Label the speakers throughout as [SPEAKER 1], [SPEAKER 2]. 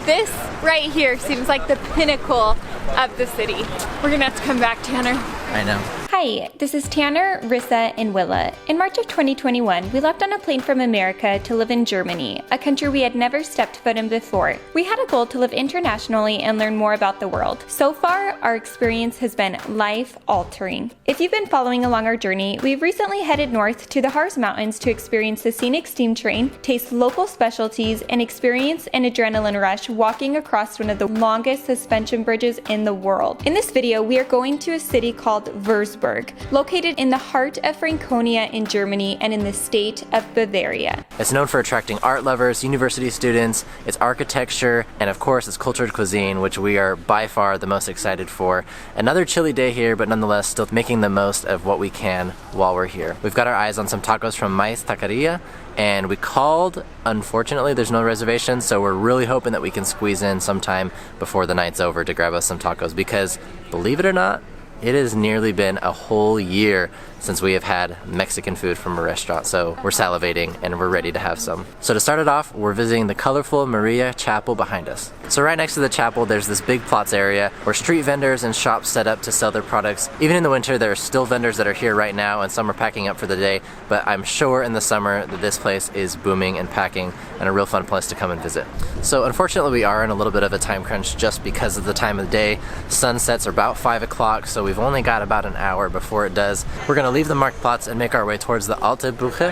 [SPEAKER 1] This right here seems like the pinnacle of the city. We're gonna have to come back, Tanner.
[SPEAKER 2] I know.
[SPEAKER 3] Hi, this is Tanner, Risa, and Willa. In March of 2021, we left on a plane from America to live in Germany, a country we had never stepped foot in before. We had a goal to live internationally and learn more about the world. So far, our experience has been life-altering. If you've been following along our journey, we've recently headed north to the Harz Mountains to experience the scenic steam train, taste local specialties, and experience an adrenaline rush walking across one of the longest suspension bridges in the world. In this video, we are going to a city called Wrzburg, located in the heart of Franconia in Germany and in the state of Bavaria.
[SPEAKER 2] It's known for attracting art lovers, university students, its architecture, and of course its cultured cuisine, which we are by far the most excited for. Another chilly day here, but nonetheless still making the most of what we can while we're here. We've got our eyes on some tacos from Maize Takaria, and we called. Unfortunately, there's no reservations, so we're really hoping that we can squeeze in sometime before the night's over to grab us some tacos, because believe it or not, it has nearly been a whole year since we have had Mexican food from a restaurant, so we're salivating and we're ready to have some. So to start it off, we're visiting the colorful Maria Chapel behind us. So right next to the chapel, there's this big plots area where street vendors and shops set up to sell their products. Even in the winter, there are still vendors that are here right now, and some are packing up for the day, but I'm sure in the summer that this place is booming and packing and a real fun place to come and visit. So unfortunately, we are in a little bit of a time crunch just because of the time of the day. Sunsets are about 5 o'clock, so we've only got about an hour before it does. We're gonna leave the Marktplatz and make our way towards the Alte Brücke,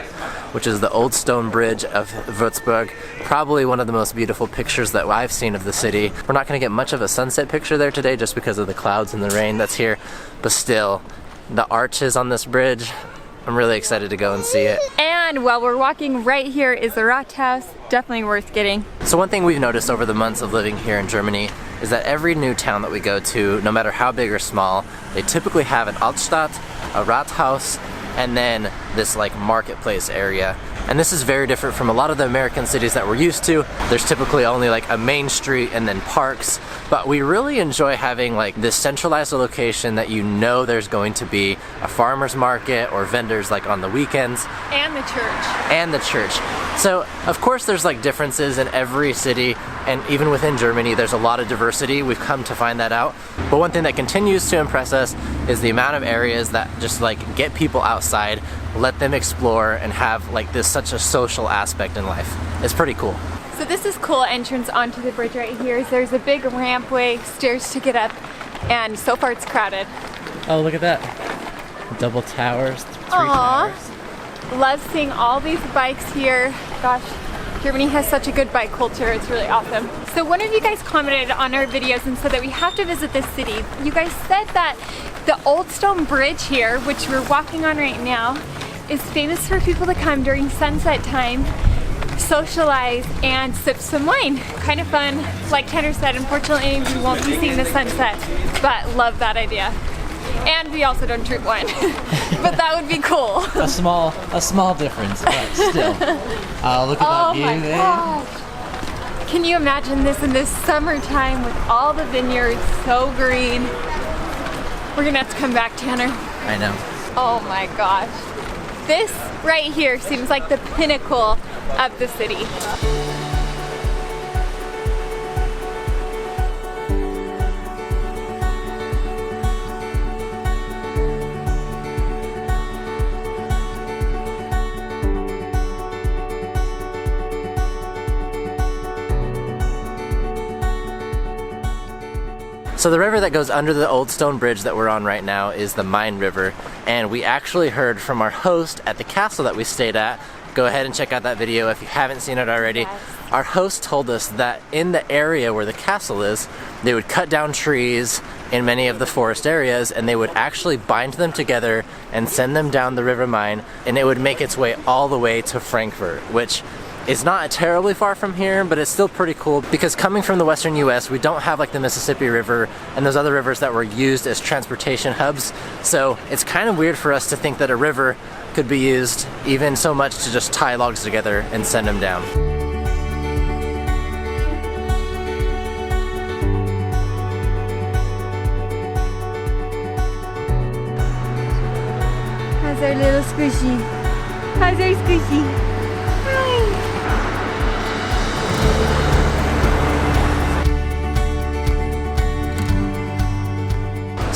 [SPEAKER 2] which is the old stone bridge of Wrzburg. Probably one of the most beautiful pictures that I've seen of the city. We're not gonna get much of a sunset picture there today just because of the clouds and the rain that's here, but still, the arches on this bridge, I'm really excited to go and see it.
[SPEAKER 1] And while we're walking, right here is the Rathaus. Definitely worth getting.
[SPEAKER 2] So one thing we've noticed over the months of living here in Germany is that every new town that we go to, no matter how big or small, they typically have an Altstadt, a Rathaus, and then this like marketplace area. And this is very different from a lot of the American cities that we're used to. There's typically only like a main street and then parks, but we really enjoy having like this centralized location that you know there's going to be a farmer's market or vendors like on the weekends.
[SPEAKER 1] And the church.
[SPEAKER 2] And the church. So of course there's like differences in every city, and even within Germany there's a lot of diversity. We've come to find that out. But one thing that continues to impress us is the amount of areas that just like get people outside, let them explore, and have like this such a social aspect in life. It's pretty cool.
[SPEAKER 1] So this is cool entrance onto the bridge right here. There's a big rampway, stairs to get up, and so far it's crowded.
[SPEAKER 2] Oh, look at that. Double towers, three towers.
[SPEAKER 1] Love seeing all these bikes here. Gosh, Germany has such a good bike culture. It's really awesome. So one of you guys commented on our videos and said that we have to visit this city. You guys said that the old stone bridge here, which we're walking on right now, is famous for people to come during sunset time, socialize, and sip some wine. Kind of fun. Like Tanner said, unfortunately we won't be seeing the sunset, but love that idea. And we also don't drink wine, but that would be cool.
[SPEAKER 4] A small difference, but still. Look at that view there.
[SPEAKER 1] Gosh. Can you imagine this in this summertime with all the vineyards so green? We're gonna have to come back, Tanner.
[SPEAKER 2] I know.
[SPEAKER 1] Oh my gosh. This right here seems like the pinnacle of the city.
[SPEAKER 2] So the river that goes under the old stone bridge that we're on right now is the Main River, and we actually heard from our host at the castle that we stayed at. Go ahead and check out that video if you haven't seen it already.
[SPEAKER 1] Yes.
[SPEAKER 2] Our host told us that in the area where the castle is, they would cut down trees in many of the forest areas, and they would actually bind them together and send them down the River Main, and it would make its way all the way to Frankfurt, which is not terribly far from here, but it's still pretty cool because coming from the western US, we don't have like the Mississippi River and those other rivers that were used as transportation hubs. So it's kind of weird for us to think that a river could be used even so much to just tie logs together and send them down.
[SPEAKER 1] How's our little squishy? How's our squishy? Hi.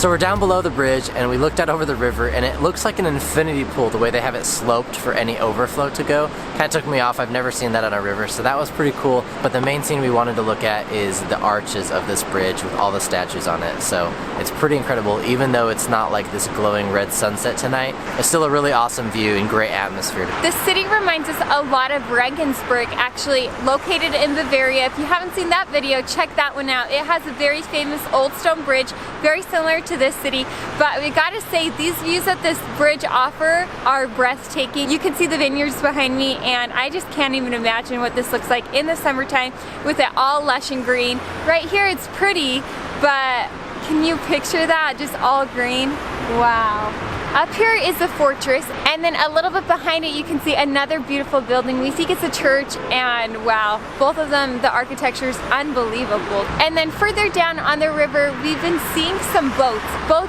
[SPEAKER 2] So we're down below the bridge and we looked out over the river and it looks like an infinity pool the way they have it sloped for any overflow to go. Kind of took me off. I've never seen that on a river, so that was pretty cool. But the main scene we wanted to look at is the arches of this bridge with all the statues on it. So it's pretty incredible. Even though it's not like this glowing red sunset tonight, it's still a really awesome view and great atmosphere.
[SPEAKER 1] The city reminds us a lot of Regensburg, actually located in Bavaria. If you haven't seen that video, check that one out. It has a very famous old stone bridge, very similar to this city, but we gotta say these views that this bridge offer are breathtaking. You can see the vineyards behind me and I just can't even imagine what this looks like in the summertime with it all lush and green. Right here it's pretty, but can you picture that? Just all green? Wow. Up here is the fortress, and then a little bit behind it you can see another beautiful building. We think it's a church, and wow, both of them, the architecture is unbelievable. And then further down on the river, we've been seeing some boats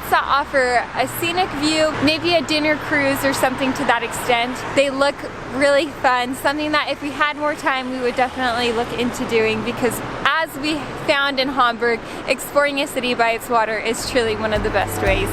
[SPEAKER 1] that offer a scenic view, maybe a dinner cruise or something to that extent. They look really fun, something that if we had more time we would definitely look into doing, because as we found in Hamburg, exploring a city by its water is truly one of the best ways.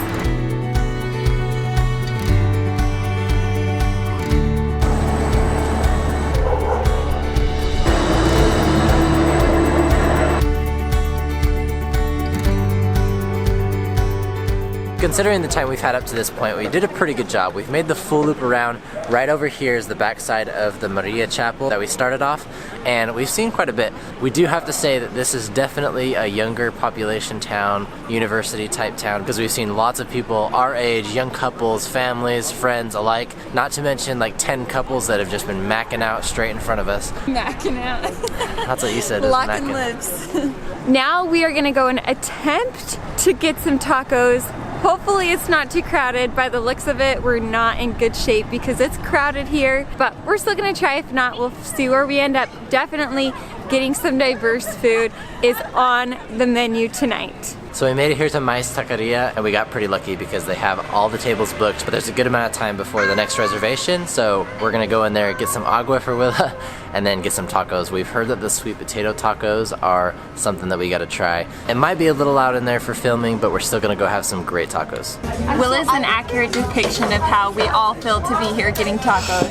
[SPEAKER 2] Considering the time we've had up to this point, we did a pretty good job. We've made the full loop around. Right over here is the backside of the Maria Chapel that we started off, and we've seen quite a bit. We do have to say that this is definitely a younger population town, university type town, because we've seen lots of people our age, young couples, families, friends alike, not to mention like 10 couples that have just been macking out straight in front of us.
[SPEAKER 1] Macking out.
[SPEAKER 2] That's what you said.
[SPEAKER 1] Locking lips. Now we are gonna go and attempt to get some tacos. Hopefully it's not too crowded. By the looks of it, we're not in good shape because it's crowded here, but we're still gonna try. If not, we'll see where we end up. Definitely getting some diverse food is on the menu tonight.
[SPEAKER 2] So we made it here to Maize Takaria, and we got pretty lucky because they have all the tables booked, but there's a good amount of time before the next reservation, so we're gonna go in there, get some agua for Willa, and then get some tacos. We've heard that the sweet potato tacos are something that we gotta try. It might be a little loud in there for filming, but we're still gonna go have some great tacos.
[SPEAKER 1] Willa is an accurate depiction of how we all feel to be here getting tacos.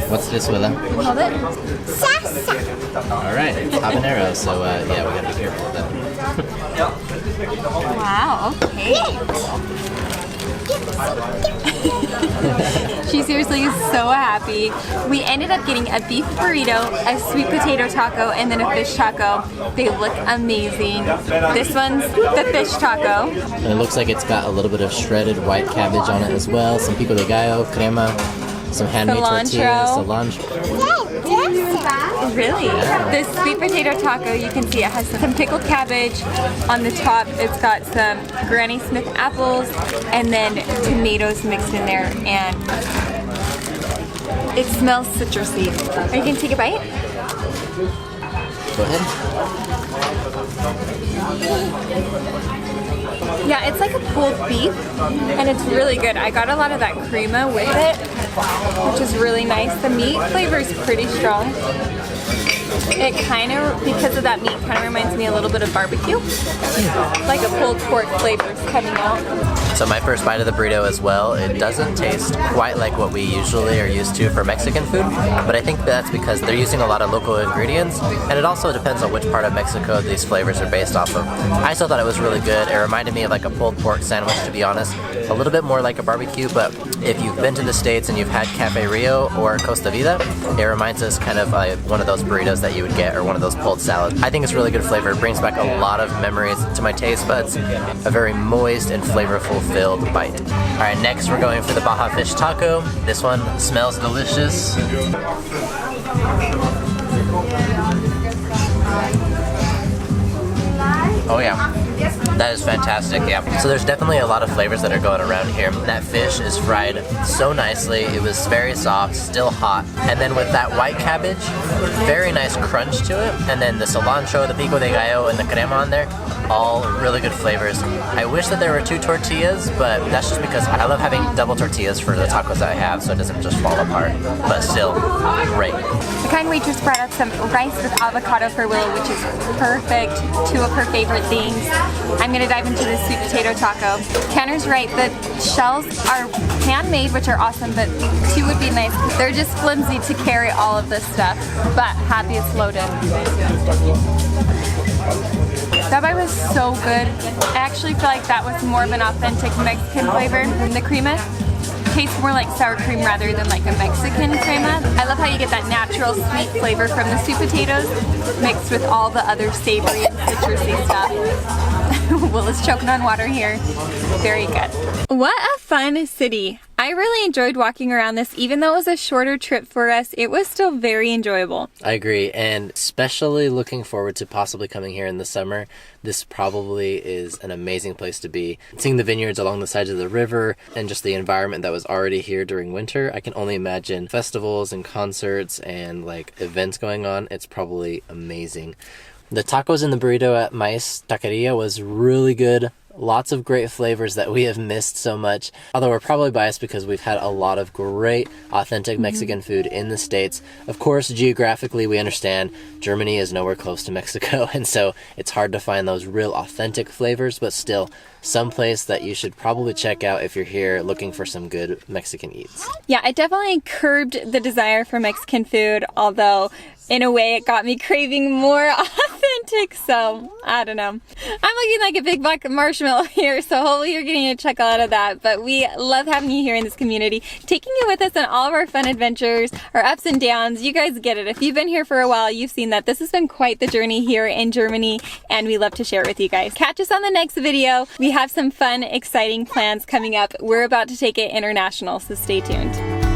[SPEAKER 2] What's this, Willa?
[SPEAKER 1] Hold it.
[SPEAKER 2] Alright, it's habanero, so yeah, we gotta be careful with that.
[SPEAKER 1] Wow, okay. She seriously is so happy. We ended up getting a beef burrito, a sweet potato taco, and then a fish taco. They look amazing. This one's the fish taco.
[SPEAKER 2] And it looks like it's got a little bit of shredded white cabbage on it as well, some pico de gallo, crema, some handmade tortillas, cilantro.
[SPEAKER 1] Really? Yeah. This sweet potato taco, you can see it has some pickled cabbage on the top. It's got some Granny Smith apples and then tomatoes mixed in there, and it smells citrusy. Are you gonna take a bite?
[SPEAKER 2] Go ahead.
[SPEAKER 1] Yeah, it's like a pulled beef, and it's really good. I got a lot of that crema with it, which is really nice. The meat flavor is pretty strong. It kind of, because of that meat, kind of reminds me a little bit of barbecue. Like a pulled pork flavors coming out.
[SPEAKER 2] So my first bite of the burrito as well, it doesn't taste quite like what we usually are used to for Mexican food, but I think that's because they're using a lot of local ingredients, and it also depends on which part of Mexico these flavors are based off of. I still thought it was really good. It reminded me of like a pulled pork sandwich, to be honest. A little bit more like a barbecue, but if you've been to the States and you've had Cafe Rio or Costa Vida, it reminds us kind of like one of those burritos that you would get, or one of those pulled salads. I think it's really good flavor. It brings back a lot of memories to my taste buds. A very moist and flavorful filled bite. Alright, next we're going for the Baja fish taco. This one smells delicious. Oh yeah. That is fantastic, yeah. So there's definitely a lot of flavors that are going around here. That fish is fried so nicely. It was very soft, still hot. And then with that white cabbage, very nice crunch to it. And then the cilantro, the pico de gallo, and the crema on there, all really good flavors. I wish that there were 2 tortillas, but that's just because I love having double tortillas for the tacos that I have, so it doesn't just fall apart. But still, great.
[SPEAKER 1] The kind waitress brought out some rice with avocado for Willa, which is perfect. 2 of her favorite things. I'm gonna dive into the sweet potato taco. Tanner's right, the shells are handmade, which are awesome, but 2 would be nice. They're just flimsy to carry all of this stuff, but happy it's loaded. That bite was so good. I actually feel like that was more of an authentic Mexican flavor than the crema. Tastes more like sour cream rather than like a Mexican crema. I love how you get that natural sweet flavor from the sweet potatoes mixed with all the other savory and citrusy stuff. Willa's choking on water here. Very good.
[SPEAKER 3] What a fun city. I really enjoyed walking around this. Even though it was a shorter trip for us, it was still very enjoyable.
[SPEAKER 2] I agree, and especially looking forward to possibly coming here in the summer. This probably is an amazing place to be. Seeing the vineyards along the sides of the river and just the environment that was already here during winter, I can only imagine festivals and concerts and like events going on. It's probably amazing. The tacos and the burrito at Maize Takaria was really good. Lots of great flavors that we have missed so much. Although we're probably biased because we've had a lot of great authentic Mexican food in the States. Of course, geographically, we understand Germany is nowhere close to Mexico, and so it's hard to find those real authentic flavors, but still, some place that you should probably check out if you're here looking for some good Mexican eats.
[SPEAKER 3] Yeah, it definitely curbed the desire for Mexican food, although in a way it got me craving more authentic, so I don't know. I'm looking like a big buck marshmallow here, so hopefully you're getting a chuckle out of that. But we love having you here in this community, taking you with us on all of our fun adventures, our ups and downs. You guys get it. If you've been here for a while, you've seen that this has been quite the journey here in Germany, and we love to share it with you guys. Catch us on the next video. We have some fun, exciting plans coming up. We're about to take it international, so stay tuned.